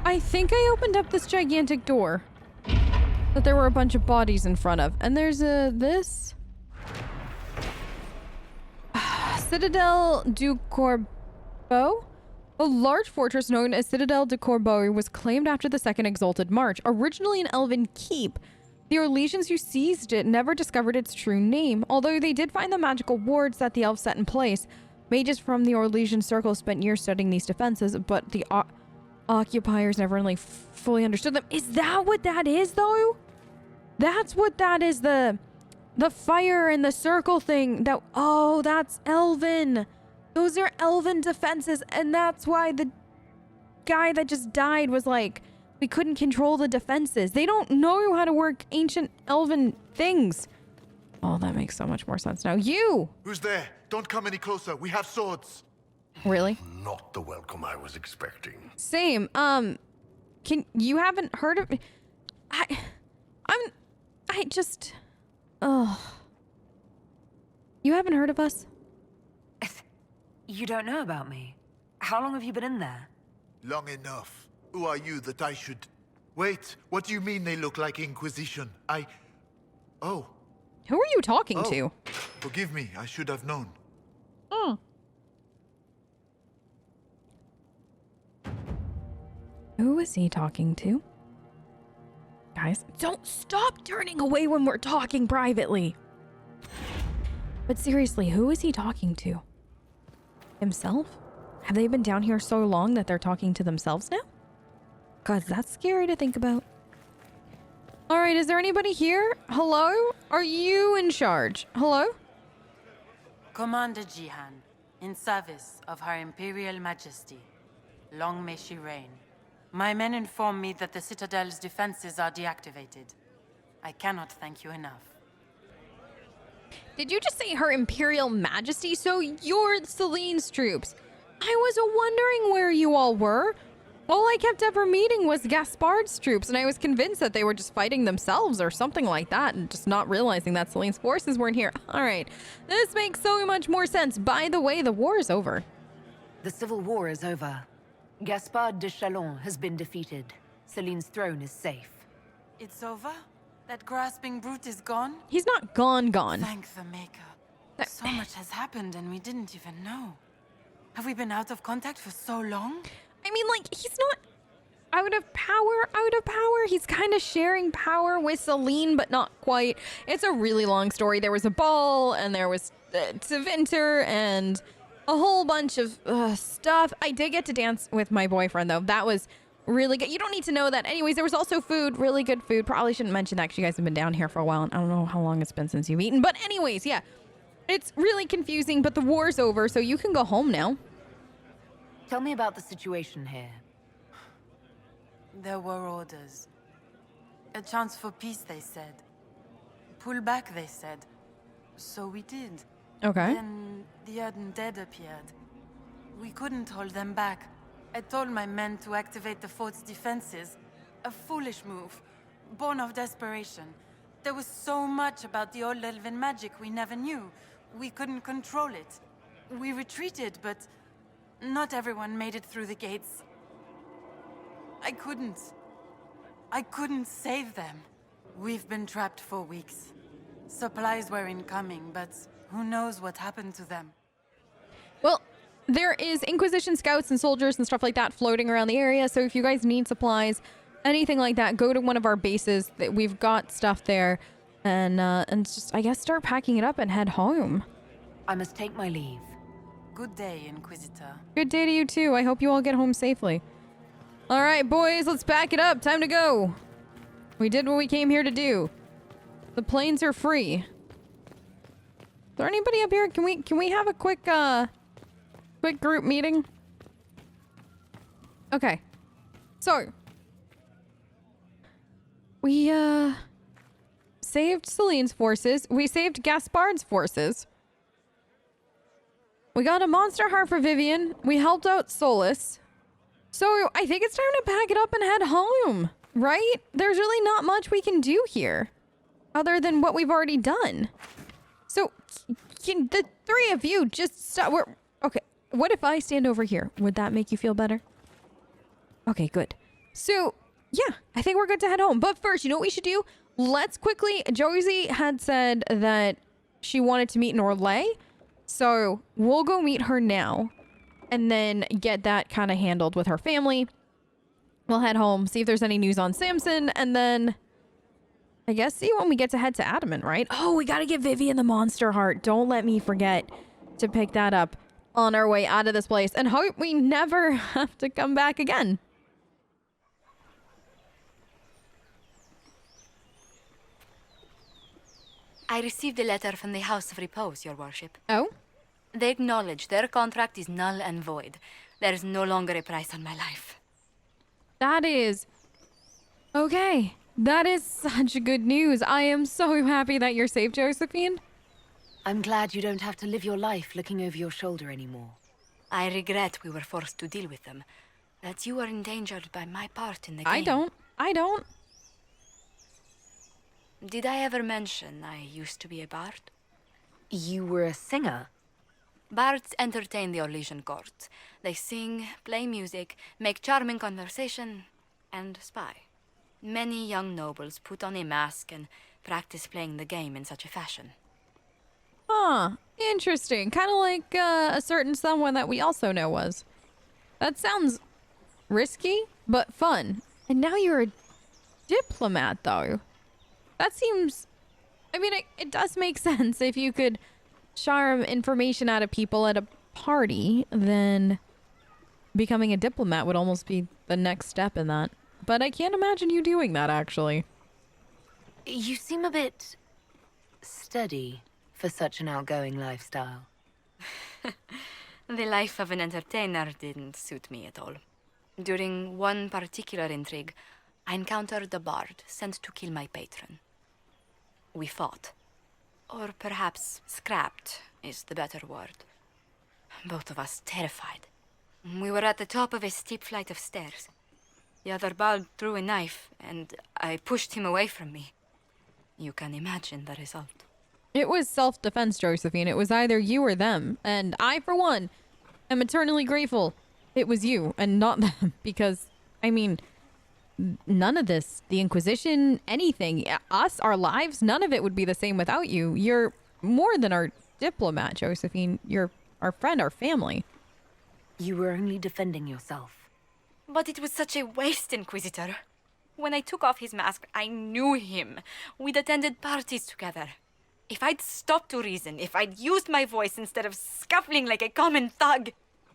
I think I opened up this gigantic door that there were a bunch of bodies in front of. And there's this... Citadel du Corbeau? A large fortress known as Citadel de Corbeau was claimed after the Second Exalted March. Originally an elven keep, the Orlesians who seized it never discovered its true name, although they did find the magical wards that the elves set in place. Mages from the Orlesian circle spent years studying these defenses, but the occupiers never really fully understood them. Is that what that is, though? That's what that is, the fire and the circle thing. That, oh, that's elven. Those are elven defenses, and that's why the guy that just died was like, we couldn't control the defenses. They don't know how to work ancient elven things. Oh, that makes so much more sense now. You! Who's there? Don't come any closer. We have swords. Really? Not the welcome I was expecting. Same. You haven't heard of me? You haven't heard of us? You don't know about me. How long have you been in there? Long enough. Who are you that I should... Wait, what do you mean they look like Inquisition? Oh. Who are you talking to? Forgive me, I should have known. Oh. Who is he talking to? Guys, don't stop turning away when we're talking privately. But seriously, who is he talking to? Himself? Have they been down here so long that they're talking to themselves now? Cause that's scary to think about. All right, is there anybody here? Hello? Are you in charge? Hello? Commander Jihan, in service of Her Imperial Majesty. Long may she reign. My men inform me that the Citadel's defenses are deactivated. I cannot thank you enough. Did you just say Her Imperial Majesty? So you're Celine's troops. I was wondering where you all were. All I kept ever meeting was Gaspard's troops, and I was convinced that they were just fighting themselves or something like that, and just not realizing that Celine's forces weren't here. All right, this makes so much more sense. By the way, the war is over. The civil war is over. Gaspard de Chalon has been defeated. Celine's throne is safe. It's over? That grasping brute is gone? He's not gone. Thank the Maker. So much has happened and we didn't even know. Have we been out of contact for so long? I mean, like, he's not out of power. He's kind of sharing power with Celine, but not quite. It's a really long story. There was a ball, and there was Tevinter, and a whole bunch of stuff. I did get to dance with my boyfriend, though. That was really good. You don't need to know that. Anyways, there was also food, really good food. Probably shouldn't mention that because you guys have been down here for a while, and I don't know how long it's been since you've eaten. But anyways, yeah. It's really confusing, but the war's over, so you can go home now. Tell me about the situation here. There were orders. A chance for peace, they said. Pull back, they said. So we did. Okay. Then the undead appeared. We couldn't hold them back. I told my men to activate the fort's defenses. A foolish move, born of desperation. There was so much about the old elven magic we never knew. We couldn't control it. We retreated, but not everyone made it through the gates. I couldn't save them. We've been trapped for weeks. Supplies were incoming, but who knows what happened to them. Well, there is Inquisition scouts and soldiers and stuff like that floating around the area, so if you guys need supplies, anything like that, go to one of our bases. We've got stuff there, and just, I guess, start packing it up and head home. I must take my leave. Good day, Inquisitor. Good day to you, too. I hope you all get home safely. All right, boys, let's pack it up. Time to go. We did what we came here to do. The planes are free. Is there anybody up here? Can we have a quick group meeting? Okay. So, we saved Celine's forces. We saved Gaspard's forces. We got a monster heart for Vivienne. We helped out Solas. So I think it's time to pack it up and head home, right? There's really not much we can do here other than what we've already done. So can the three of you just stop? Okay, what if I stand over here? Would that make you feel better? Okay, good. So, yeah, I think we're good to head home. But first, you know what we should do? Let's quickly... Josie had said that she wanted to meet in Orlais. So, we'll go meet her now. And then get that kind of handled with her family. We'll head home, see if there's any news on Samson. And then... I guess see when we get to head to Adamant, right? Oh, we gotta give Vivienne the monster heart. Don't let me forget to pick that up on our way out of this place. And hope we never have to come back again. I received a letter from the House of Repose, Your Worship. Oh? They acknowledge their contract is null and void. There is no longer a price on my life. That is... Okay. That is such good news. I am so happy that you're safe, Josephine. I'm glad you don't have to live your life looking over your shoulder anymore. I regret we were forced to deal with them. That you were endangered by my part in the game. I don't. Did I ever mention I used to be a bard? You were a singer? Bards entertain the Orlesian court. They sing, play music, make charming conversation, and spy. Many young nobles put on a mask and practice playing the game in such a fashion. Huh. Interesting. Kind of like a certain someone that we also know was. That sounds risky, but fun. And now you're a diplomat, though. That seems... I mean, it does make sense. If you could charm information out of people at a party, then becoming a diplomat would almost be the next step in that. But I can't imagine you doing that, actually. You seem a bit... steady for such an outgoing lifestyle. The life of an entertainer didn't suit me at all. During one particular intrigue, I encountered a bard sent to kill my patron. We fought. Or perhaps scrapped is the better word. Both of us terrified. We were at the top of a steep flight of stairs. The other bard threw a knife, and I pushed him away from me. You can imagine the result. It was self-defense, Josephine. It was either you or them. And I, for one, am eternally grateful it was you and not them. Because, I mean, none of this, the Inquisition, anything, us, our lives, none of it would be the same without you. You're more than our diplomat, Josephine. You're our friend, our family. You were only defending yourself. But it was such a waste, Inquisitor. When I took off his mask, I knew him. We'd attended parties together. If I'd stopped to reason, if I'd used my voice instead of scuffling like a common thug,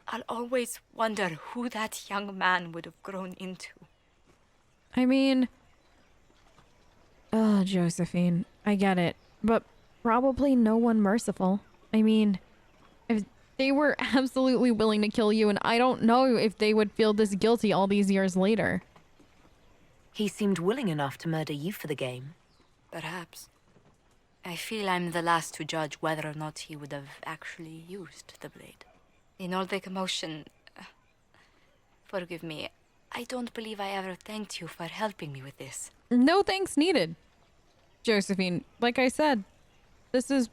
I'll always wonder who that young man would have grown into. I mean... Oh, Josephine, I get it. But probably no one merciful. I mean, if they were absolutely willing to kill you, and I don't know if they would feel this guilty all these years later. He seemed willing enough to murder you for the game. Perhaps. I feel I'm the last to judge whether or not he would have actually used the blade. In all the commotion... forgive me, I don't believe I ever thanked you for helping me with this. No thanks needed. Josephine, like I said, this is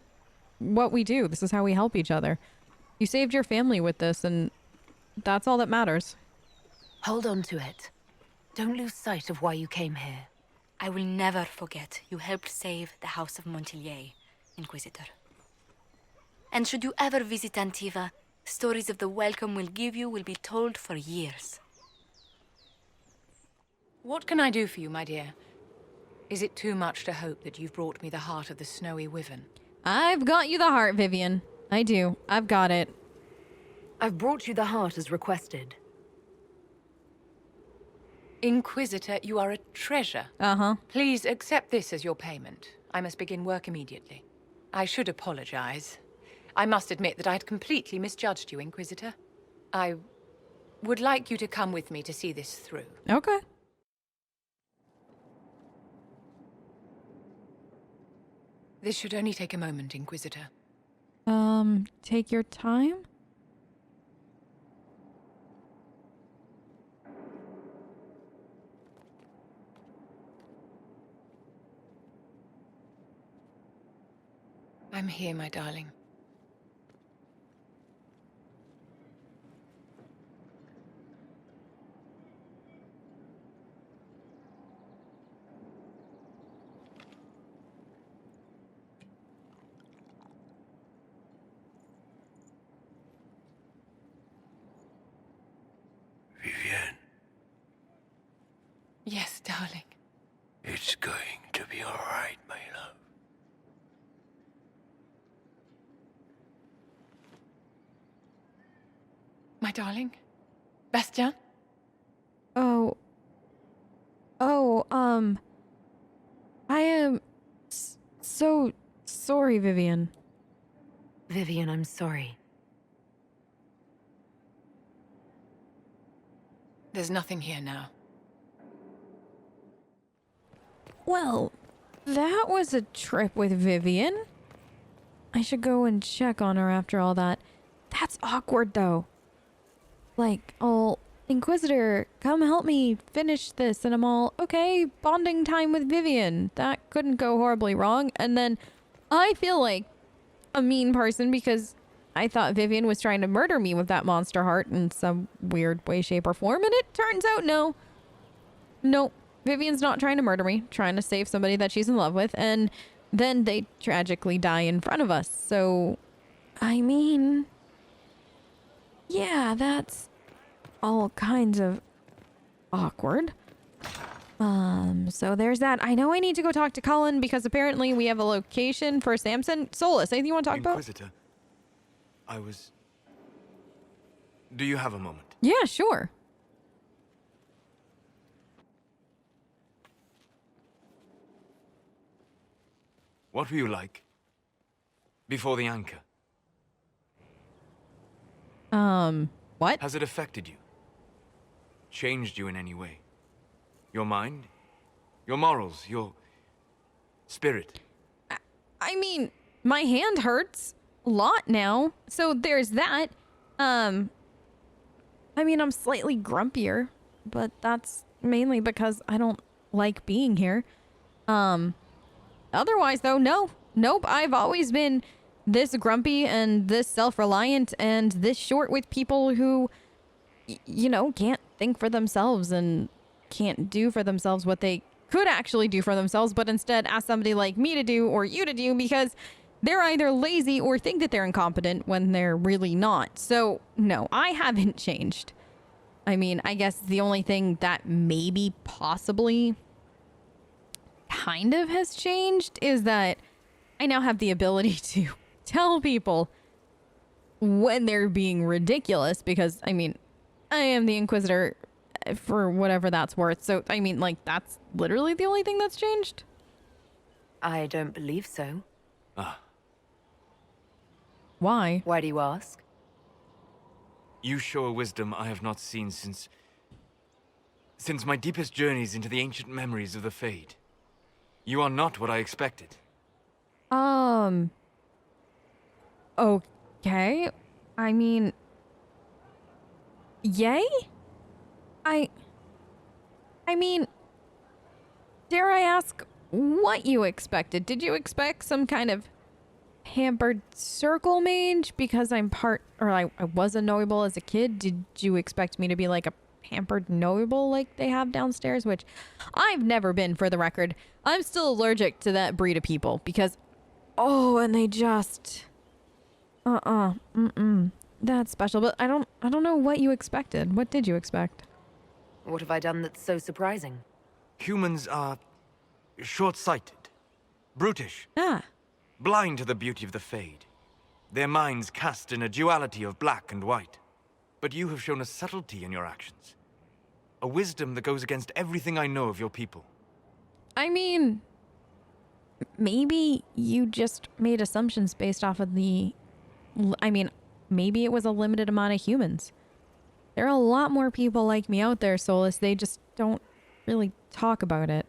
what we do. This is how we help each other. You saved your family with this, and that's all that matters. Hold on to it. Don't lose sight of why you came here. I will never forget you helped save the House of Montilyet, Inquisitor. And should you ever visit Antiva, stories of the welcome we'll give you will be told for years. What can I do for you, my dear? Is it too much to hope that you've brought me the heart of the snowy wyvern? I've got you the heart, Vivienne. I do. I've got it. I've brought you the heart as requested. Inquisitor, you are a treasure. Uh-huh. Please accept this as your payment. I must begin work immediately. I should apologize. I must admit that I'd completely misjudged you, Inquisitor. I would like you to come with me to see this through. Okay. This should only take a moment, Inquisitor. Take your time? I'm here, my darling. darling. It's going to be all right, my love. My darling? Bastien? Oh. Oh, I am so sorry, Vivienne. Vivienne, I'm sorry. There's nothing here now. Well, that was a trip with Vivienne. I should go and check on her after all that. That's awkward, though. Like, oh, Inquisitor, come help me finish this. And I'm all, okay, bonding time with Vivienne. That couldn't go horribly wrong. And then I feel like a mean person because I thought Vivienne was trying to murder me with that monster heart in some weird way, shape, or form. And it turns out, no. Nope. Vivienne's not trying to murder me, trying to save somebody that she's in love with, and then they tragically die in front of us. So, I mean, yeah, that's all kinds of awkward. So there's that. I know I need to go talk to Cullen because apparently we have a location for Samson. Solas, anything you want to talk about? Inquisitor, Do you have a moment? Yeah, sure. What were you like before the anchor? What? Has it affected you? Changed you in any way? Your mind? Your morals? Your spirit? I mean, my hand hurts a lot now, so there's that. I mean, I'm slightly grumpier, but that's mainly because I don't like being here. Otherwise, though, nope. I've always been this grumpy and this self-reliant and this short with people who, you know, can't think for themselves and can't do for themselves what they could actually do for themselves, but instead ask somebody like me to do or you to do because they're either lazy or think that they're incompetent when they're really not. So, no, I haven't changed. I mean, I guess the only thing that maybe possibly kind of has changed is that I now have the ability to tell people when they're being ridiculous because, I mean, I am the Inquisitor for whatever that's worth. So, I mean, like, that's literally the only thing that's changed. I don't believe so. Ah. Why? Why do you ask? You show a wisdom I have not seen since my deepest journeys into the ancient memories of the Fade. You are not what I expected. Okay. I mean, yay? I mean, dare I ask what you expected? Did you expect some kind of pampered circle mage because I'm I was a noble as a kid? Did you expect me to be like a pampered noble like they have downstairs, which I've never been, for the record. I'm still allergic to that breed of people because, oh, and they just, that's special. But I don't know what you expected. What did you expect? What have I done that's so surprising? Humans are short-sighted, brutish, blind to the beauty of the Fade. Their minds cast in a duality of black and white. But you have shown a subtlety in your actions. A wisdom that goes against everything I know of your people. I mean, maybe you just made assumptions based off of maybe it was a limited amount of humans. There are a lot more people like me out there, Solas. They just don't really talk about it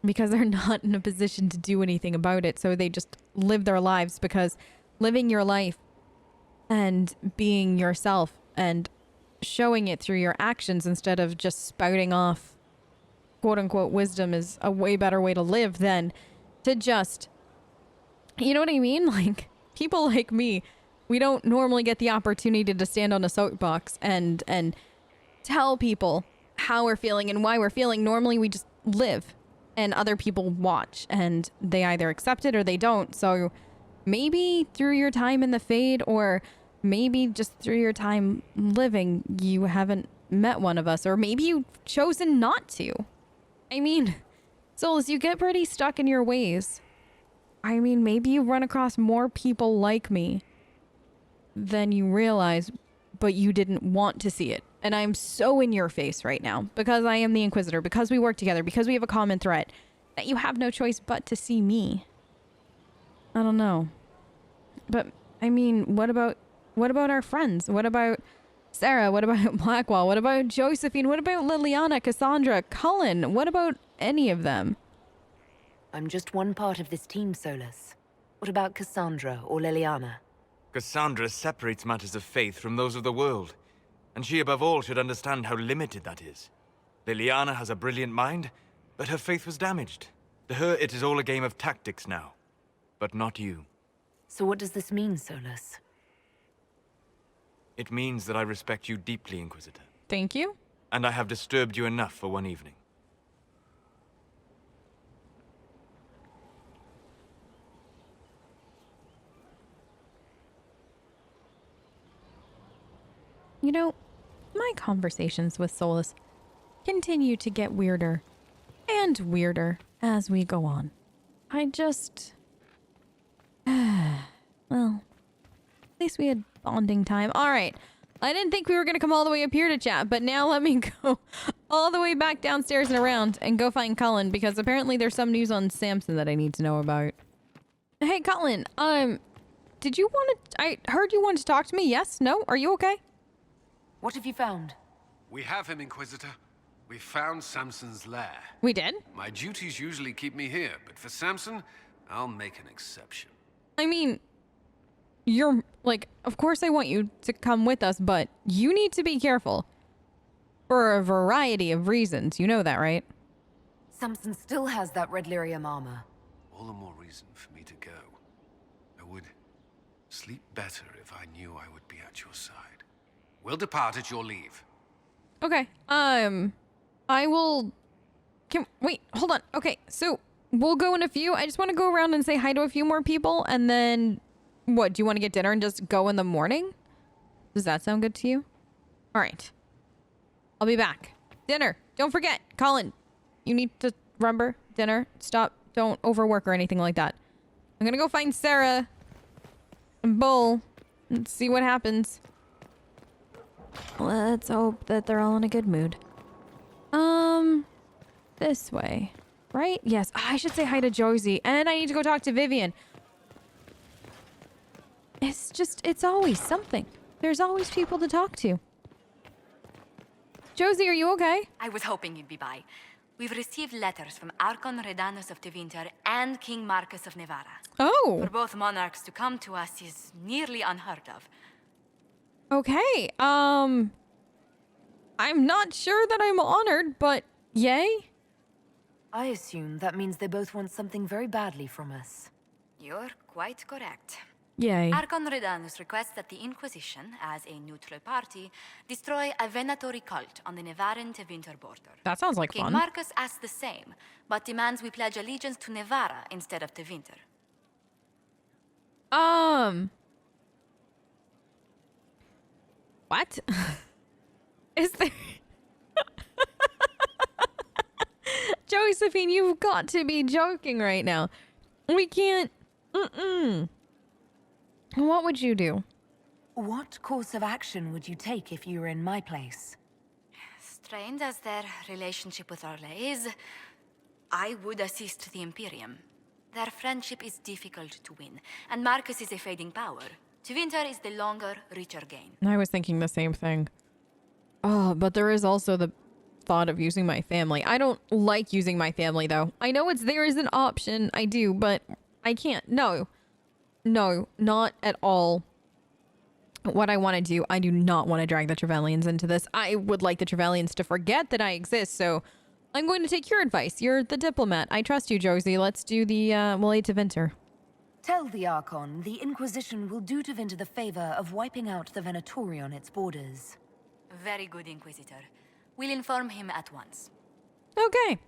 because they're not in a position to do anything about it. So they just live their lives because living your life and being yourself and showing it through your actions instead of just spouting off quote unquote wisdom is a way better way to live than to just, you know what I mean? Like, people like me, we don't normally get the opportunity to stand on a soapbox and tell people how we're feeling and why we're feeling. Normally we just live and other people watch and they either accept it or they don't. So maybe through your time in the Fade, or maybe just through your time living, you haven't met one of us, or maybe you've chosen not to. I mean, Solas, you get pretty stuck in your ways. I mean, maybe you run across more people like me than you realize, but you didn't want to see it. And I'm so in your face right now because I am the Inquisitor, because we work together, because we have a common threat, that you have no choice but to see me. I don't know. But, I mean, what about our friends? What about Sarah? What about Blackwall? What about Josephine? What about Liliana, Cassandra, Cullen? What about any of them? I'm just one part of this team, Solas. What about Cassandra or Liliana? Cassandra separates matters of faith from those of the world, and she above all should understand how limited that is. Liliana has a brilliant mind, but her faith was damaged. To her, it is all a game of tactics now, but not you. So what does this mean, Solas? It means that I respect you deeply, Inquisitor. Thank you. And I have disturbed you enough for one evening. You know, my conversations with Solas continue to get weirder and weirder as we go on. I just... well, at least we had bonding time. All right. I didn't think we were going to come all the way up here to chat, but now let me go all the way back downstairs and around and go find Cullen, because apparently there's some news on Samson that I need to know about. Hey, Cullen, did you want to... I heard you wanted to talk to me. Yes? No? Are you okay? What have you found? We have him, Inquisitor. We found Samson's lair. We did? My duties usually keep me here, but for Samson, I'll make an exception. I mean, you're, like, of course I want you to come with us, but you need to be careful. For a variety of reasons. You know that, right? Samson still has that red lyrium armor. All the more reason for me to go. I would sleep better if I knew I would be at your side. We'll depart at your leave. Okay. I will... Wait, hold on. Okay, so we'll go in a few. I just want to go around and say hi to a few more people, and then... What, do you want to get dinner and just go in the morning? Does that sound good to you? All right. I'll be back. Dinner. Don't forget, Colin, you need to remember dinner. Stop. Don't overwork or anything like that. I'm gonna go find Sarah and Bull and see what happens. Let's hope that they're all in a good mood. This way, right? Yes, I should say hi to Josie, and I need to go talk to Vivienne. It's always something. There's always people to talk to. Josie, are you okay? I was hoping you'd be by. We've received letters from Archon Redanus of Tevinter and King Marcus of Nevada. Oh. For both monarchs to come to us is nearly unheard of. Okay, I'm not sure that I'm honored, but yay? I assume that means they both want something very badly from us. You're quite correct. Yay. Archon Redanus requests that the Inquisition, as a neutral party, destroy a venatory cult on the Nevaran-Tevinter border. That sounds like King fun. Marcus asks the same, but demands we pledge allegiance to Nevara instead of Tevinter. What? Is there... Josephine, you've got to be joking right now. We can't... What would you do? What course of action would you take if you were in my place? Strained as their relationship with Orlesian is, I would assist the Imperium. Their friendship is difficult to win, and Marcus is a fading power. Tevinter is the longer, richer gain. I was thinking the same thing. Oh, but there is also the thought of using my family. I don't like using my family, though. I know it's there as an option. I do, but I can't. No. No, not at all. What I want to do, I do not want to drag the Trevelyan's into this. I would like the Trevelyan's to forget that I exist, so I'm going to take your advice. You're the diplomat. I trust you, Josie. Let's do the, we'll aid Tevinter. Tell the Archon the Inquisition will do Tevinter the favor of wiping out the Venatori on its borders. Very good, Inquisitor. We'll inform him at once. Okay.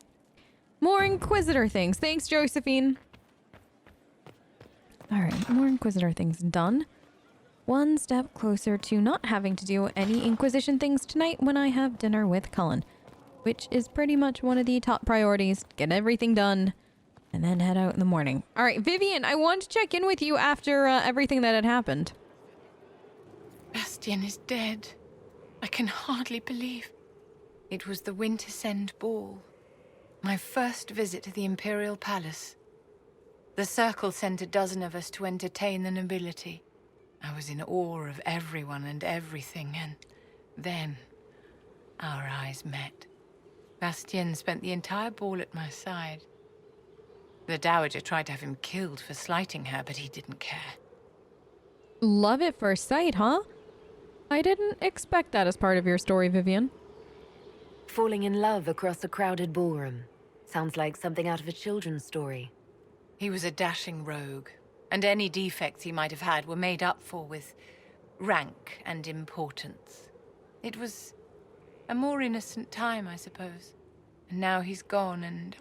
More Inquisitor things. Thanks, Josephine. Alright, more Inquisitor things done. One step closer to not having to do any Inquisition things tonight when I have dinner with Cullen. which is pretty much one of the top priorities. Get everything done, and then head out in the morning. All right, Vivienne, I wanted to check in with you after everything that had happened. Bastien is dead. I can hardly believe. It was the Wintersend Ball. My first visit to the Imperial Palace. The Circle sent a dozen of us to entertain the nobility. I was in awe of everyone and everything, and then our eyes met. Bastien spent the entire ball at my side. The Dowager tried to have him killed for slighting her, but he didn't care. Love at first sight, huh? I didn't expect that as part of your story, Vivienne. Falling in love across a crowded ballroom. Sounds like something out of a children's story. He was a dashing rogue, and any defects he might have had were made up for with rank and importance. It was a more innocent time, I suppose. And now he's gone, and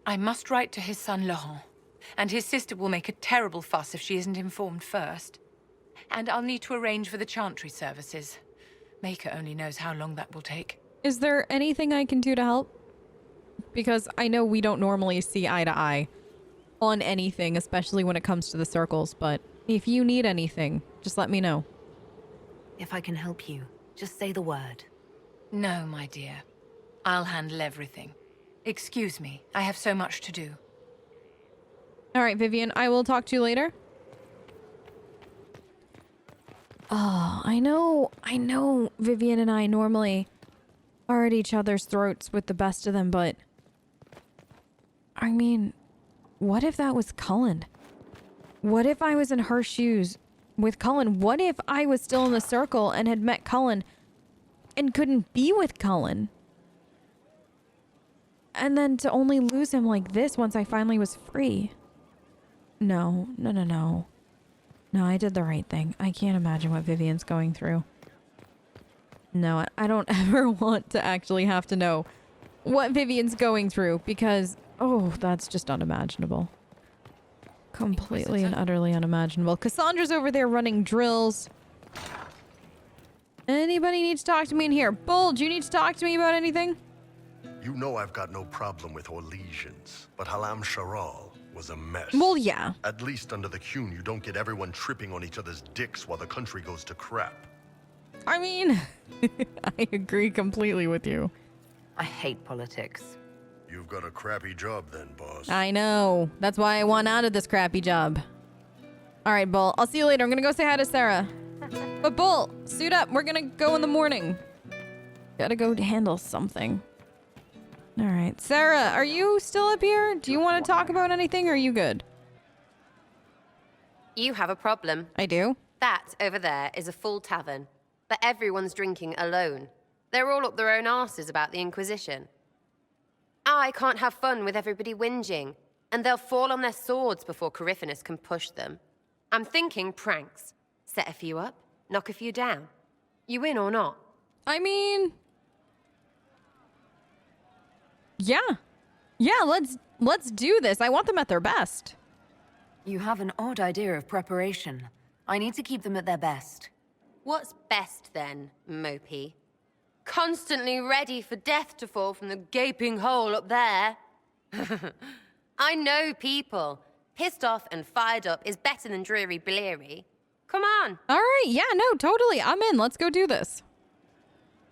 I must write to his son Laurent. And his sister will make a terrible fuss if she isn't informed first. And I'll need to arrange for the chantry services. Maker only knows how long that will take. Is there anything I can do to help? Because I know we don't normally see eye to eye on anything, especially when it comes to the circles, but if you need anything, just let me know. If I can help you, just say the word. No, my dear. I'll handle everything. Excuse me, I have so much to do. All right, Vivienne, I will talk to you later. Oh, I know Vivienne and I normally are at each other's throats with the best of them, but I mean, what if that was Cullen? What if I was in her shoes with Cullen? What if I was still in the circle and had met Cullen and couldn't be with Cullen? And then to only lose him like this once I finally was free. No. No, I did the right thing. I can't imagine what Vivienne's going through. No, I don't ever want to actually have to know what Vivienne's going through because, oh, that's just unimaginable. Completely and utterly unimaginable. Cassandra's over there running drills. Anybody need to talk to me in here? Bull, do you need to talk to me about anything? You know I've got no problem with Orlesians, but Halam Sharal was a mess. Well, yeah. At least under the Qun, you don't get everyone tripping on each other's dicks while the country goes to crap. I mean, I agree completely with you. I hate politics. You've got a crappy job then, boss. I know. That's why I want out of this crappy job. All right, Bull. I'll see you later. I'm going to go say hi to Sarah. But Bull, suit up. We're going to go in the morning. Gotta go handle something. All right. Sarah, are you still up here? Do you want to talk about anything or are you good? You have a problem. I do? That over there is a full tavern, but everyone's drinking alone. They're all up their own arses about the Inquisition. I can't have fun with everybody whinging, and they'll fall on their swords before Coryphanus can push them. I'm thinking pranks. Set a few up, knock a few down. You in or not? I mean... Yeah, let's do this. I want them at their best. You have an odd idea of preparation. I need to keep them at their best. What's best then, Mopey? Constantly ready for death to fall from the gaping hole up there. I know people. Pissed off and fired up is better than dreary bleary. Come on. All right, yeah, no, totally. I'm in. Let's go do this.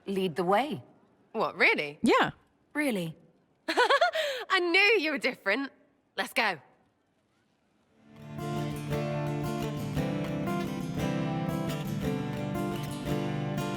Lead the way. What, really? Yeah. Really? I knew you were different. Let's go.